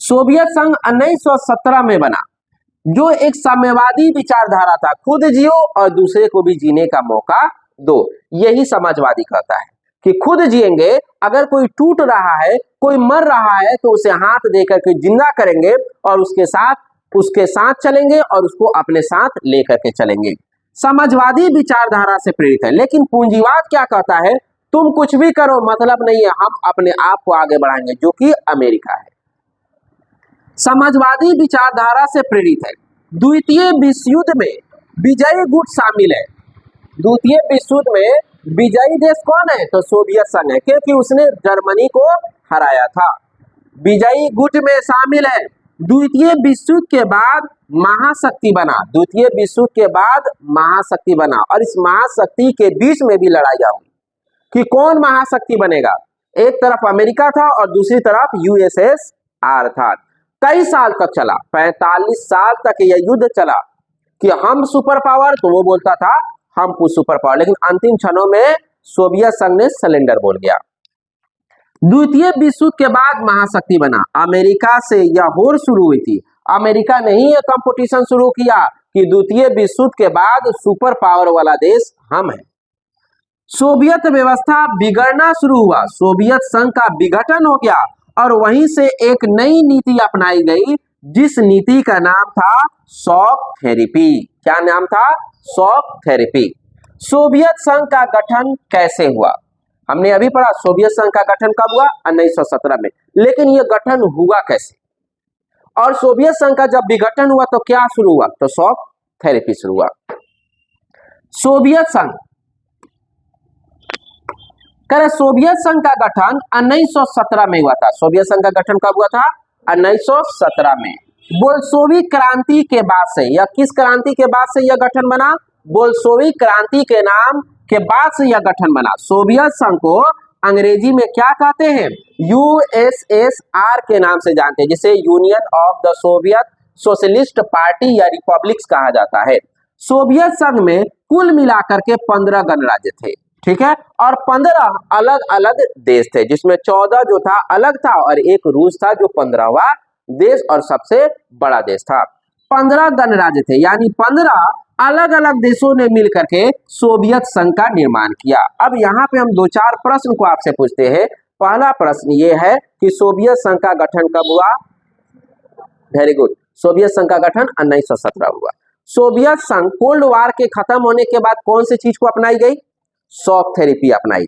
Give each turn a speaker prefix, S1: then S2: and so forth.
S1: Soviet संघ 1917 में बना, जो एक साम्यवादी विचारधारा था, खुद जियो और दूसरे को भी जीने का मौका दो। यही समाजवादी कहता है कि खुद जिएंगे, अगर कोई टूट रहा है, कोई मर रहा है तो उसे हाथ देकर के जिंदा करेंगे और उसके साथ चलेंगे और उसको अपने साथ लेकर के चलेंगे। समाजवादी विचारधारा से प्रेरित है। लेकिन पूंजीवाद क्या कहता है, तुम कुछ भी करो मतलब नहीं है, हम अपने आप को आगे बढ़ाएंगे, जो कि अमेरिका है। समाजवादी विचारधारा से प्रेरित है। द्वितीय विश्व युद्ध में विजयी गुट शामिल है। द्वितीय विश्व युद्ध में विजयी देश कौन है, तो सोवियत संघ है, क्योंकि उसने जर्मनी को हराया था। विजयी गुट में शामिल है। द्वितीय विश्व युद्ध के बाद महाशक्ति बना। द्वितीय विश्व युद्ध के बाद महाशक्ति बना और इस महाशक्ति के बीच में भी लड़ाइयां हुई कि कौन महाशक्ति बनेगा। एक तरफ अमेरिका था और दूसरी तरफ यूएसएसआर था। कई साल तक चला, 45 साल तक यह युद्ध चला कि हम सुपर पावर, तो वो बोलता था हम सुपर पावर, लेकिन अंतिम क्षणों में सोवियत संघ ने सिलेंडर बोल गया। द्वितीय विश्व युद्ध के बाद महाशक्ति बना। अमेरिका से यह होड़ शुरू हुई थी। अमेरिका ने ही यह कंपटीशन शुरू किया कि द्वितीय विश्व युद्ध के बाद सुपर पावर वाला देश हम हैं। सोवियत व्यवस्था बिगड़ना शुरू हुआ। सोवियत संघ का विघटन हो गया और वहीं से एक नई नीति अपनाई गई, जिस नीति का नाम था शॉक थेरेपी। क्या नाम था? Shock therapy. सोवियत संघ का गठन कैसे हुआ? हमने अभी पढ़ा सोवियत संघ का गठन कब हुआ? 1917 में। लेकिन यह गठन हुआ कैसे? और सोवियत संघ का जब विघटन हुआ तो क्या शुरू हुआ? तो शॉक थेरेपी शुरू हुआ। सोवियत संघ सोवियत संघ का गठन 1917 में हुआ था। सोवियत संघ का गठन कब हुआ था? 1917 में। बोल्शेविक क्रांति के बाद से, या किस क्रांति के बाद से यह गठन बना? बोल्शेविक क्रांति के नाम के बाद से यह गठन बना। सोवियत संघ को अंग्रेजी में क्या कहते हैं? यूएसएसआर के नाम से जानते हैं, जिसे union of the Soviet socialist party या रिपब्लिक्स कहा जाता है। सोवियत संघ में कुल मिलाकर के 15 गणराज्य थे, ठीक है, और 15 अलग अलग देश थे, जिसमें 14 जो था अलग था और एक रूस था जो 15वां देश और सबसे बड़ा देश था। 15 गणराज्य थे, यानी 15 अलग अलग देशों ने मिलकर के सोवियत संघ का निर्माण किया। अब यहाँ पे हम 2-4 प्रश्न को आपसे पूछते हैं। पहला प्रश्न ये है कि सोवियत संघ का गठन कब हुआ? Very good. सोवियत संघ का गठन 1917 हुआ। सोवियत संघ कोल्ड वार के खत्म होने के बाद कौन सी चीज को अपनाई गई? शॉक थेरेपी अपनाई।